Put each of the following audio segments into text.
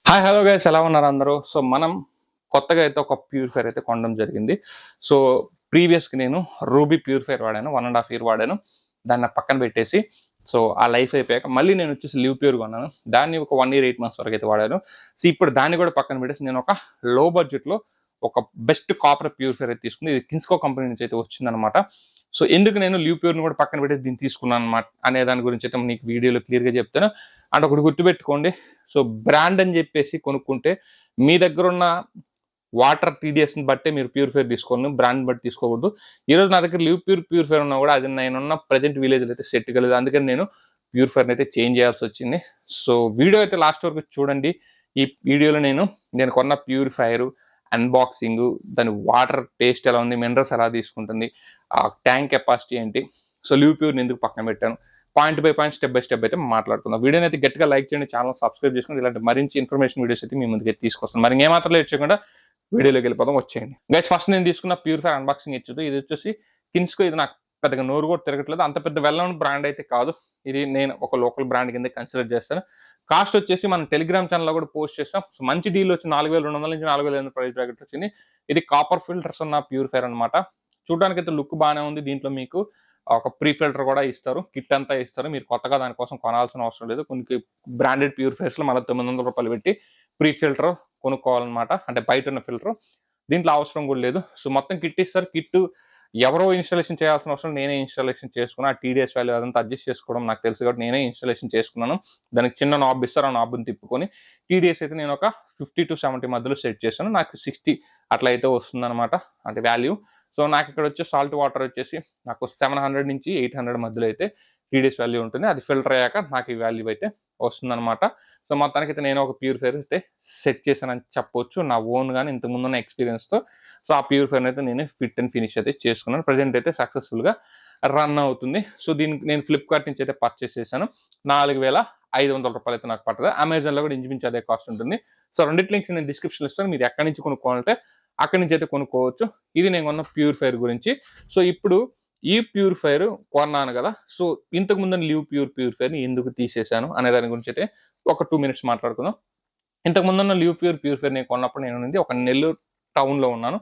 Hi hello guys ఎలా ఉన్నారు అందరూ. సో మనం కొత్తగా అయితే ఒక ప్యూరిఫైర్ అయితే కొనడం జరిగింది. సో ప్రీవియస్‌కి నేను రూబీ ప్యూరిఫైర్ వాడాను. 1 ½ ఇయర్ వాడాను. దాన్ని నాకు పక్కన పెట్టేసి సో ఆ లైఫ్ అయిపోయాక మళ్ళీ నేను వచ్చేసి లివ్ ప్యూర్ కొన్నాను. దాన్ని ఒక 1 ఇయర్ 8 మంత్స్ వరకు అయితే వాడాను. సో ఇప్పుడు దాన్ని కూడా పక్కన పెట్టేసి నేను ఒక లో బడ్జెట్‌లో ఒక బెస్ట్ కాపర్ ప్యూరిఫైర్ అయితే తీసుకుని ఇది కిన్స్కో కంపెనీ నుంచి అయితే వచ్చిందనమాట. సో ఎందుకు నేను లివ్ ప్యూర్‌ని కూడా పక్కన పెట్టేసి దీన్ని తీసుకున్నాను అనమాట అనే దాని గురించి అయితే మీకు వీడియోలో క్లియర్‌గా చెప్తాను. అండ్ ఒకటి గుర్తుపెట్టుకోండి. సో బ్రాండ్ అని చెప్పేసి కొనుక్కుంటే మీ దగ్గర ఉన్న వాటర్ టీడీఎస్ని బట్టే మీరు ప్యూరిఫైర్ తీసుకోండి, బ్రాండ్ బట్టి తీసుకోకూడదు. ఈరోజు నా దగ్గర లివ్ ప్యూరిఫైర్ ఉన్నా కూడా అది నేనున్న ప్రజెంట్ విలేజ్లో అయితే సెట్ కాలేదు. అందుకని నేను ప్యూరిఫైర్ని అయితే చేంజ్ చేయాల్సి వచ్చింది. సో వీడియో అయితే లాస్ట్ వరకు చూడండి. ఈ వీడియోలో నేను కొన్న ప్యూరిఫైర్ అన్బాక్సింగ్, దాని వాటర్ టేస్ట్ ఎలా ఉంది, మినరల్స్ ఎలా తీసుకుంటుంది, ఆ ట్యాంక్ కెపాసిటీ ఏంటి, సో లివ్ ప్యూర్ని ఎందుకు పక్కన పెట్టాను, point by point step by step అయితే మాట్లాడుకుందాం. వీడియోని అయితే గట్టిగా లైక్ చేయండి, ఛానల్ సబ్స్క్రైబ్ చేసుకుని ఇలాంటి మరించి ఇన్ఫర్మేషన్ వీడియోస్ అయితే మీ ముందుకు తీసుకొస్తాను. మరి ఏమాత్రం లేట్ చేయకుండా వీడియోలోకి వెళ్ళిపోదాం, వచ్చేయండి గైస్. ఫస్ట్ నేను తీసుకున్న ప్యూరిఫైర్ అన్బాక్సింగ్ ఇచ్చేది ఇది వచ్చేసి కిన్స్కో. ఇది నాకు పెద్దగా నోరు కూడా తిరగట్లేదు, అంత పెద్ద వెల్ నోన్ బ్రాండ్ అయితే కాదు. ఇది నేను ఒక లోకల్ బ్రాండ్ కింద కన్సిడర్ చేస్తాను. కాస్ట్ వచ్చేసి మనం టెలిగ్రామ్ ఛానల్లో కూడా పోస్ట్ చేస్తాం. సో మంచి డీల్ వచ్చి 4200 నుంచి 4500 ప్రైస్ బ్రాకెట్ వచ్చింది. ఇది కాపర్ ఫిల్టర్స్ ఉన్న ప్యూరిఫైర్ అనమాట. చూడడానికి అయితే లుక్ బాగానే ఉంది. దీంట్లో మీకు ఒక ప్రీ ఫిల్టర్ కూడా ఇస్తారు, కిట్ అంతా ఇస్తారు. మీరు కొత్తగా దానికోసం కొనాల్సిన అవసరం లేదు. కొన్ని బ్రాండెడ్ ప్యూరిఫైర్స్లో మళ్ళీ 900 రూపాయలు పెట్టి ప్రీ ఫిల్టర్ కొనుక్కోవాలన్నమాట, అంటే బయట ఉన్న ఫిల్టర్. దీంట్లో అవసరం కూడా లేదు. సో మొత్తం కిట్ ఇస్తారు. కిట్ ఎవరో ఇన్స్టాలేషన్ చేయాల్సిన అవసరం, నేనే ఇన్స్టాలేషన్ చేసుకున్నా. ఆ టీడీఎస్ వాల్యూ అదంతా అడ్జస్ట్ చేసుకోవడం నాకు తెలుసు కాబట్టి నేనే ఇన్స్టాలేషన్ చేసుకున్నాను. దానికి చిన్న నాబ్ ఇస్తారు, ఆ నాబ్ని తిప్పుకొని టీడీఎస్ అయితే నేను ఒక 50 to 70 మధ్యలో సెట్ చేశాను. నాకు 60 అట్లా అయితే వస్తుందన్నమాట, అంటే వాల్యూ. సో నాకు ఇక్కడ వచ్చే సాల్ట్ వాటర్ వచ్చేసి నాకు 700 నుంచి 800 మధ్యలో అయితే టీడీఎస్ వాల్యూ ఉంటుంది. అది ఫిల్టర్ అయ్యాక నాకు ఈ వాల్యూ అయితే వస్తుందన్నమాట. సో మొత్తానికి అయితే నేను ఒక ప్యూరిఫైర్ అయితే సెట్ చేశానని చెప్పొచ్చు, నా ఓన్గానే ఇంతకుముందు ఉన్న ఎక్స్పీరియన్స్తో. సో ఆ ప్యూరిఫైర్ అయితే నేను ఫిట్ అండ్ ఫినిష్ అయితే చేసుకున్నాను. ప్రజెంట్ అయితే సక్సెస్ఫుల్గా రన్ అవుతుంది. సో దీనికి నేను ఫ్లిప్కార్ట్ నుంచి అయితే పర్చేస్ చేశాను. 4500 రూపాయలు అయితే నాకు పడుతుంది. అమెజాన్లో కూడా ఇంచుమించు అదే కాస్ట్ ఉంటుంది. సో రెండింటి లింక్స్ నేను డిస్క్రిప్షన్లో ఇస్తాను. మీరు ఎక్కడి నుంచి కొనుక్కోవాలంటే అక్కడి నుంచి అయితే కొనుక్కోవచ్చు. ఇది నేను కొన్న ప్యూరిఫైర్ గురించి. సో ఇప్పుడు ఈ ప్యూరిఫైర్ కొన్నాను కదా, సో ఇంతకు ముందు లివ్ ప్యూరిఫైర్ని ఎందుకు తీసేశాను అనే దాని గురించి అయితే ఒక 2 మినిట్స్ మాట్లాడుకుందాం. ఇంతకు ముందున్న లివ్ ప్యూరిఫైర్ నేను కొన్నప్పుడు నేను ఒక నెల్లూరు టౌన్లో ఉన్నాను.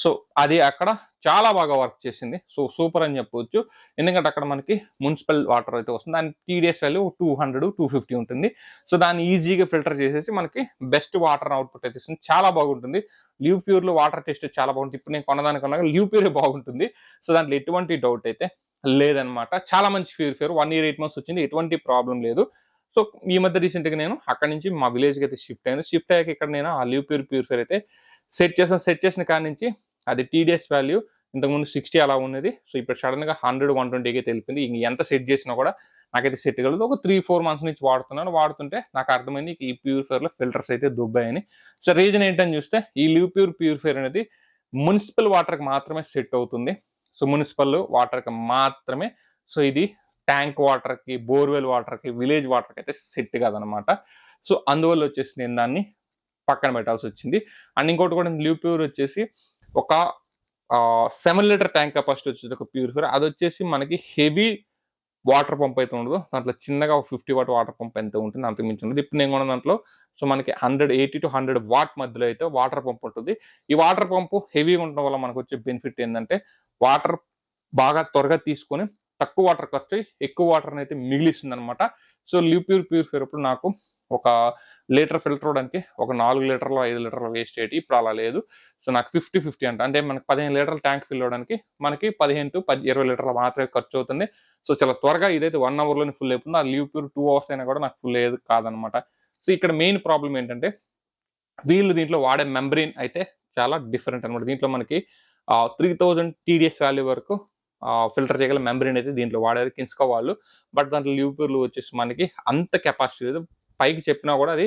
సో అది అక్కడ చాలా బాగా వర్క్ చేసింది. సో సూపర్ అని చెప్పవచ్చు. ఎందుకంటే అక్కడ మనకి మున్సిపల్ వాటర్ అయితే వస్తుంది. దాని టీడీఎస్ వాల్యూ 200, 250 ఉంటుంది. సో దాన్ని ఈజీగా ఫిల్టర్ చేసేసి మనకి బెస్ట్ వాటర్ అవుట్పుట్ అయితే ఇస్తుంది. చాలా బాగుంటుంది. లివ్ ప్యూర్లో వాటర్ టేస్ట్ చాలా బాగుంటుంది. ఇప్పుడు నేను కొన్నదానికన్నా లివ్ ప్యూరే బాగుంటుంది. సో దాంట్లో ఎటువంటి డౌట్ అయితే లేదనమాట. చాలా మంచి ప్యూరిఫైర్. 1 year 8 months వచ్చింది, ఎటువంటి ప్రాబ్లం లేదు. సో ఈ మధ్య రీసెంట్గా నేను అక్కడి నుంచి మా విలేజ్కి అయితే షిఫ్ట్ అయ్యాను. షిఫ్ట్ అయ్యాక ఇక్కడ నేను ఆ లివ్ ప్యూరిఫైర్ అయితే సెట్ చేసాను. సెట్ చేసిన కాడి నుంచి అది టీడీఎస్ వాల్యూ ఇంతకుముందు 60 అలా ఉన్నది. సో ఇప్పుడు సడన్గా 100, 120కి అయితే వెళ్ళిపోయింది. ఇంక ఎంత సెట్ చేసినా కూడా నాకైతే సెట్ కలదు. ఒక 3-4 months నుంచి వాడుతున్నాను. వాడుతుంటే నాకు అర్థమైంది ఈ ప్యూరిఫైర్లో ఫిల్టర్స్ అయితే దుబ్బాయని. సో రీజన్ ఏంటని చూస్తే ఈ లివ్ ప్యూరిఫైర్ అనేది మున్సిపల్ వాటర్కి మాత్రమే సెట్ అవుతుంది. సో మున్సిపల్ వాటర్కి మాత్రమే. సో ఇది ట్యాంక్ వాటర్కి, బోర్వెల్ వాటర్కి, విలేజ్ వాటర్కి అయితే సెట్ కాదనమాట. సో అందువల్ల వచ్చేసి నేను దాన్ని పక్కన పెట్టాల్సి వచ్చింది. అండ్ ఇంకోటి కూడా లివ్ ప్యూర్ వచ్చేసి ఒక 7 లీటర్ ట్యాంక్ కెపాసిటీ వచ్చేది ఒక ప్యూరిఫైర్. అది వచ్చేసి మనకి హెవీ వాటర్ పంప్ అయితే ఉండదు. దాంట్లో చిన్నగా ఒక 50 వాట్ వాటర్ పంప్ ఎంత ఉంటుంది, అంతకు మించి ఉండదు. ఇప్పుడు నేను కొన్న దాంట్లో సో మనకి 180 to 100 వాట్ మధ్యలో అయితే వాటర్ పంప్ ఉంటుంది. ఈ వాటర్ పంపు హెవీగా ఉండడం వల్ల మనకు వచ్చే బెనిఫిట్ ఏంటంటే వాటర్ బాగా త్వరగా తీసుకొని తక్కువ వాటర్ ఖర్చు ఎక్కువ వాటర్ని అయితే మిగిలిస్తుంది అనమాట. సో లివ్ ప్యూరిఫైర్ అప్పుడు నాకు ఒక లీటర్ ఫిల్టర్ అవడానికి ఒక 4 లీటర్లు 5 లీటర్లు వేస్ట్ అయ్యేటి. ఇప్పుడు అలా లేదు. సో నాకు 50-50 అంటే మనకి 15 లీటర్ల ట్యాంక్ ఫిల్ అవ్వడానికి మనకి 15 to 20 లీటర్లు మాత్రమే ఖర్చు అవుతుంది. సో చాలా త్వరగా ఇదైతే 1 అవర్లోనే ఫుల్ అయిపోతుంది. ఆ లివ్ ప్యూర్ 2 అవర్స్ అయినా కూడా నాకు ఫుల్ అయ్యేది కాదనమాట. సో ఇక్కడ మెయిన్ ప్రాబ్లం ఏంటంటే వీళ్ళు దీంట్లో వాడే మెంబ్రెయిన్ అయితే చాలా డిఫరెంట్ అనమాట. దీంట్లో మనకి 3000 టీడీఎస్ వాల్యూ వరకు ఫిల్టర్ చేయగల మెంబ్రెయిన్ అయితే దీంట్లో వాడారు కిన్స్కో వాళ్ళు. బట్ దాంట్లో లివ్ ప్యూర్లు వచ్చేసి మనకి అంత కెపాసిటీ లేదు. పైకి చెప్పినా కూడా అది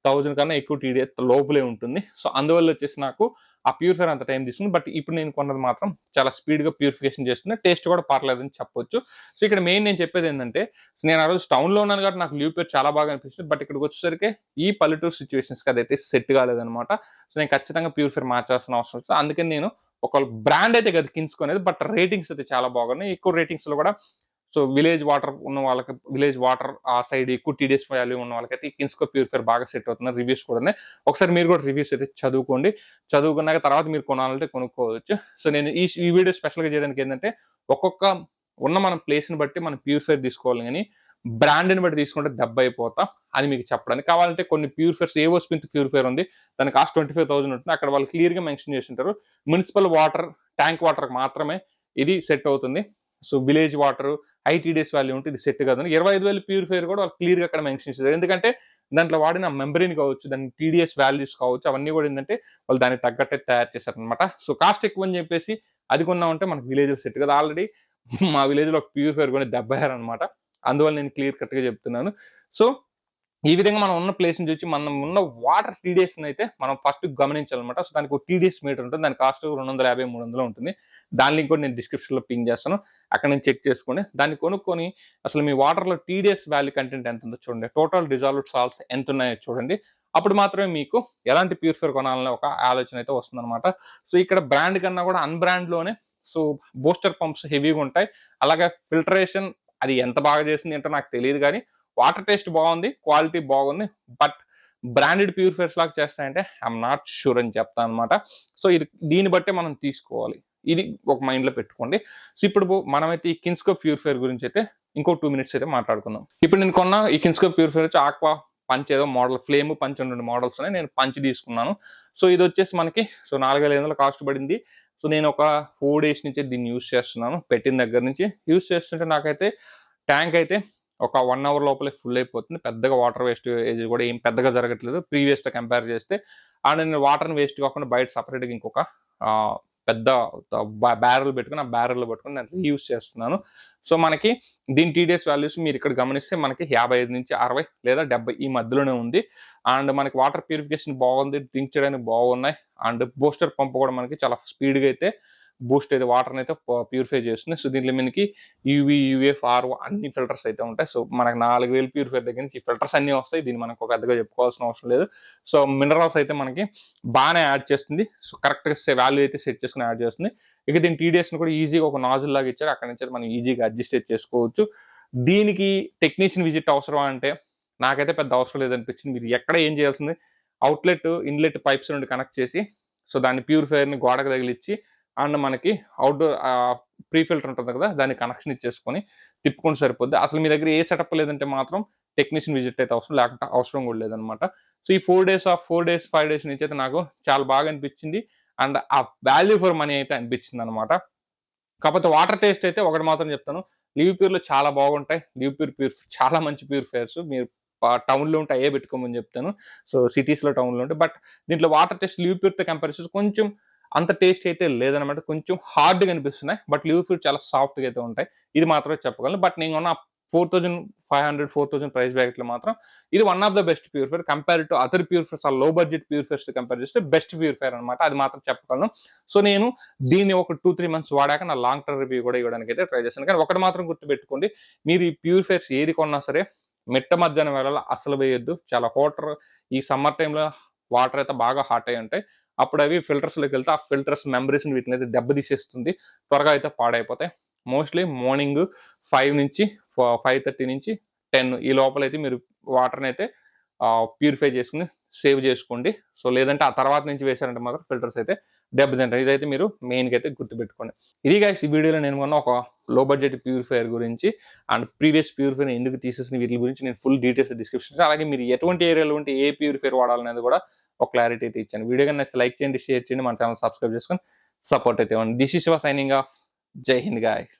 1000 కన్నా ఎక్కువ టీడీఎస్ లోపలే ఉంటుంది. సో అందువల్ల వచ్చేసి నాకు ఆ ప్యూరిఫైర్ అంత టైం తీసుకుంది. బట్ ఇప్పుడు నేను కొన్నది మాత్రం చాలా స్పీడ్గా ప్యూరిఫికేషన్ చేస్తుంది. టేస్ట్ కూడా పర్లేదని చెప్పొచ్చు. సో ఇక్కడ మెయిన్ నేను చెప్పేది ఏంటంటే, నేను ఆ రోజు టౌన్లో ఉన్నాను కాబట్టి నాకు లివ్ ప్యూర్ చాలా బాగా అనిపిస్తుంది. బట్ ఇక్కడికి వచ్చేసరికి ఈ పల్లెటూరు సిచ్యువేషన్స్కి అదైతే సెట్ కాలేదనమాట. సో నేను ఖచ్చితంగా ప్యూరిఫైర్ మార్చాల్సిన అవసరం వస్తుంది. అందుకని నేను ఒక బ్రాండ్ అయితే కదా కిన్స్కో అనేది, బట్ రేటింగ్స్ అయితే చాలా బాగున్నాయి. ఎక్కువ రేటింగ్స్లో కూడా సో విలేజ్ వాటర్ ఉన్న వాళ్ళకి, విలేజ్ వాటర్ ఆ సైడ్ ఎక్కువ టీడీఎస్ వాల్యూ ఉన్న వాళ్ళకైతే ఈ కిన్స్కో ప్యూరిఫైర్ బాగా సెట్ అవుతుంది. రివ్యూస్ కూడా ఉన్నాయి. ఒకసారి మీరు కూడా రివ్యూస్ అయితే చదువుకోండి. చదువుకున్నాక తర్వాత మీరు కొనాలంటే కొనుక్కోవచ్చు. సో నేను ఈ వీడియో స్పెషల్‌గా చేయడానికి ఏంటంటే, ఒక్కొక్క ఉన్న మన ప్లేస్‌ని బట్టి మనం ప్యూరిఫైర్ తీసుకోవాలి గానీ, బ్రాండ్‌ని బట్టి తీసుకుంటే దెబ్బైపోతాం అని మీకు చెప్పడానికి. కావాలంటే కొన్ని ప్యూరిఫైర్స్, ఏవో స్మిత్ ప్యూరిఫైర్ ఉంది. దాని కాస్ట్ 25,000 ఉంటుంది. అక్కడ వాళ్ళు క్లియర్‌గా మెన్షన్ చేసుంటారు. మునిసిపల్ వాటర్, ట్యాంక్ వాటర్‌కి మాత్రమే ఇది సెట్ అవుతుంది. So village water, high TDS value ఉంటే ఇది సెట్ కాదని. 25,000 ప్యూరిఫైర్ కూడా వాళ్ళు క్లియర్‌గా అక్కడ మెన్షన్ చేశారు. ఎందుకంటే దాంట్లో వాడిన మెంబ్రేన్ కావచ్చు, దాని టీడీఎస్ వాల్యూస్ కావచ్చు, అవన్నీ కూడా ఏంటంటే వాళ్ళు దానికి తగ్గట్టే తయారు చేశారనమాట. సో కాస్ట్ ఎక్కువ అని చెప్పేసి అది కొన్నామంటే మనకు విలేజ్‌లో సెట్ కాదు. ఆల్రెడీ మా విలేజ్‌లో ఒక ప్యూరిఫైర్ కొని దెబ్బయ్యారనమాట. అందువల్ల నేను క్లియర్ కట్‌గా చెప్తున్నాను. సో ఈ విధంగా మనం ఉన్న ప్లేస్‌ని చూసి, మనం ఉన్న వాటర్ టీడీఎస్‌నైతే మనం ఫస్ట్ గమనించాలన్నమాట. సో దానికి ఒక టీడీఎస్ మీటర్ ఉంటుంది. దాని కాస్ట్ 250, 300 ఉంటుంది. దాని లింక్ కూడా నేను డిస్క్రిప్షన్‌లో పింగ్ చేస్తాను. అక్కడ నుంచి చెక్ చేసుకోండి. దాన్ని కొనుక్కొని అసలు మీ వాటర్‌లో టీడీఎస్ వాల్యూ కంటెంట్ ఎంత ఉందో చూడండి. టోటల్ డిజాల్వ్డ్ సాల్ట్స్ ఎంతున్నాయో చూడండి. అప్పుడు మాత్రమే మీకు ఎలాంటి ప్యూరిఫైర్ కొనాలనే ఒక ఆలోచన అయితే వస్తుందన్నమాట. సో ఇక్కడ బ్రాండ్ కన్నా కూడా అన్‌బ్రాండ్‌లోనే సో బూస్టర్ పంప్స్ హెవీగా ఉంటాయి. అలాగే ఫిల్టరేషన్ అది ఎంత బాగా చేసింది ఏంటో నాకు తెలీదు గానీ, వాటర్ టేస్ట్ బాగుంది, క్వాలిటీ బాగుంది. బట్ బ్రాండెడ్ ప్యూరిఫైర్స్ లాగా చేస్తాయంటే ఐఎమ్ నాట్ షూర్ అని చెప్తాను అనమాట. సో దీన్ని బట్టే మనం తీసుకోవాలి. ఇది ఒక మైండ్‌లో పెట్టుకోండి. సో ఇప్పుడు మనమైతే ఈ కిన్స్కో ప్యూరిఫైర్ గురించి అయితే ఇంకో 2 మినిట్స్ అయితే మాట్లాడుకుందాం. ఇప్పుడు నేను కొన్న ఈ కిన్స్కో ప్యూరిఫైర్ వచ్చి ఆక్వా పంచ్ ఏదో మోడల్, ఫ్లేమ్ పంచ్ అని 2 మోడల్స్ ఉన్నాయి. నేను పంచ్ తీసుకున్నాను. సో ఇది వచ్చేసి మనకి 4,500 కాస్ట్ పడింది. సో నేను ఒక 4 డేస్ నుంచి దీన్ని యూజ్ చేస్తున్నాను. పెట్టిన దగ్గర నుంచి యూజ్ చేస్తుంటే నాకైతే ట్యాంక్ అయితే ఒక 1 అవర్ లోపలే ఫుల్ అయిపోతుంది. పెద్దగా వాటర్ వేస్టేజ్ కూడా ఏం పెద్దగా జరగట్లేదు ప్రీవియస్‌తో కంపేర్ చేస్తే. అండ్ నేను వాటర్‌ని వేస్ట్ కాకుండా బయట సెపరేట్‌గా ఇంకొక పెద్ద బ్యారెల్ పెట్టుకొని, ఆ బ్యారెల్‌లో పట్టుకొని దాన్ని రీయూజ్ చేస్తున్నాను. సో మనకి దీని టీడీఎస్ వాల్యూస్ మీరు ఇక్కడ గమనిస్తే మనకి 55-60 లేదా 70 ఈ మధ్యలోనే ఉంది. అండ్ మనకి వాటర్ ప్యూరిఫికేషన్ బాగుంది. డ్రింక్ చేయడానికి బాగున్నాయి. అండ్ బూస్టర్ పంప్ కూడా మనకి చాలా స్పీడ్‌గా అయితే బూస్ట్ అయితే వాటర్‌ని అయితే ప్యూరిఫై చేస్తుంది. సో దీంట్లో మనకి యూవీ, యూఎఫ్, ఆర్ఓ అన్ని ఫిల్టర్స్ అయితే ఉంటాయి. సో మనకు 4,000 ప్యూరిఫైర్ దగ్గర నుంచి ఈ ఫిల్టర్స్ అన్నీ వస్తాయి. దీన్ని మనకు పెద్దగా చెప్పుకోవాల్సిన అవసరం లేదు. సో మినరల్స్ అయితే మనకి బాగానే యాడ్ చేస్తుంది. సో కరెక్ట్‌గా వాల్యూ అయితే సెట్ చేసుకొని యాడ్ చేస్తుంది. ఇక దీని టీడీఎస్‌ని కూడా ఈజీగా ఒక నాజిల్ లాగా ఇచ్చారు. అక్కడి నుంచి మనం ఈజీగా అడ్జస్ట్ చేసుకోవచ్చు. దీనికి టెక్నీషియన్ విజిట్ అవసరమా అంటే నాకైతే పెద్ద అవసరం లేదనిపించింది. మీరు ఎక్కడ ఏం చేయాల్సింది, అవుట్‌లెట్, ఇన్‌లెట్ పైప్స్ నుండి కనెక్ట్ చేసి సో దాన్ని ప్యూరిఫైయర్‌ని గోడకు తగిలిచ్చి అండ్ మనకి అవుట్‌డోర్ ప్రీ ఫిల్టర్ ఉంటుంది కదా! దానికి కనెక్షన్ ఇచ్చేసుకొని తిప్పుకుంటే సరిపోద్ది. అసలు మీ దగ్గర ఏ సెటప్ లేదంటే మాత్రం టెక్నీషియన్ విజిట్ అయితే అవసరం, లేకపోతే అవసరం కూడా లేదనమాట. సో ఈ 4 డేస్ 5 డేస్ నుంచి అయితే నాకు చాలా బాగా అనిపించింది. అండ్ ఆ వాల్యూ ఫర్ మనీ అయితే అనిపించిందనమాట. కాకపోతే వాటర్ టేస్ట్ అయితే ఒకటి మాత్రం చెప్తాను. లివ్ ప్యూర్‌లో చాలా బాగుంటాయి. లివ్ ప్యూర్ చాలా మంచి ప్యూరిఫైయర్స్. మీరు టౌన్‌లో ఉంటే అయ్యే పెట్టుకోమని చెప్తాను. సో సిటీస్‌లో, టౌన్‌లో ఉంటే. బట్ దీంట్లో వాటర్ టేస్ట్ లివ్ ప్యూర్‌తో కంపేర్ చేస్తే కొంచెం అంత టేస్ట్ అయితే లేదనమాట. కొంచెం హార్డ్‌గా అనిపిస్తున్నాయి. బట్ లివ్ ప్యూర్ చాలా సాఫ్ట్‌గా అయితే ఉంటాయి. ఇది మాత్రమే చెప్పగలను. బట్ నేను కొన్న 4,500, 4,000 ప్రైస్ బ్రాకెట్‌లో మాత్రం ఇది one of the best purifier compared to other purifiers, ఆ లో బడ్జెట్ ప్యూరిఫైయర్స్‌తో కంపేర్ చేస్తే బెస్ట్ ప్యూరిఫైయర్ అనమాట. అది మాత్రం చెప్పగలను. సో నేను దీన్ని ఒక 2, 3 మంత్స్ వాడాక నా లాంగ్ టర్మ్ రివ్యూ కూడా ఇవ్వడానికి అయితే ట్రై చేశాను. కానీ ఒకటి మాత్రం గుర్తుపెట్టుకోండి. మీరు ఈ ప్యూరిఫైయర్స్ ఏది కొన్నా సరే మిట్ట మధ్యాహ్నం వేళలో అస్సలు వేయొద్దు. చాలా ఈ సమ్మర్ టైమ్‌లో వాటర్ అయితే బాగా హాట్ అయ్యి ఉంటాయి. అప్పుడు అవి ఫిల్టర్స్‌లోకి వెళ్తే ఆ ఫిల్టర్స్ మెంబ్రేన్స్‌ని వీటిని అయితే దెబ్బతీసేస్తుంది. త్వరగా అయితే పాడైపోతాయి. మోస్ట్‌లీ మార్నింగ్ 5 నుంచి 5:30 నుంచి 10 ఈ లోపలైతే మీరు వాటర్‌ని అయితే ప్యూరిఫై చేసుకొని సేవ్ చేసుకోండి. సో లేదంటే ఆ తర్వాత నుంచి వేసారంటే మాత్రం ఫిల్టర్స్ అయితే దెబ్బతింటాయి. ఇదైతే మీరు మెయిన్‌గా అయితే గుర్తుపెట్టుకోండి. ఇది గైస్ ఈ వీడియోలో నేను కొన్న ఒక లో బడ్జెట్ ప్యూరిఫైయర్ గురించి అండ్ ప్రీవియస్ ప్యూరిఫైయర్ ఎందుకు తీసేసిన వీటి గురించి నేను ఫుల్ డీటెయిల్స్ డిస్క్రిప్షన్, అలాగే మీరు ఎటువంటి ఏరియాలో ఉంటే ఏ ప్యూరిఫైయర్ వాడాలనేది కూడా ఒక క్లారిటీ అయితే ఇచ్చాను. వీడియో కన్నా లైక్ చేయండి, షేర్ చేయండి, మన ఛానల్ సబ్స్క్రైబ్ చేసుకొని సపోర్ట్ అయితే ఇవ్వండి. This is Shiva signing off. జై హింద్ గాయ్స్.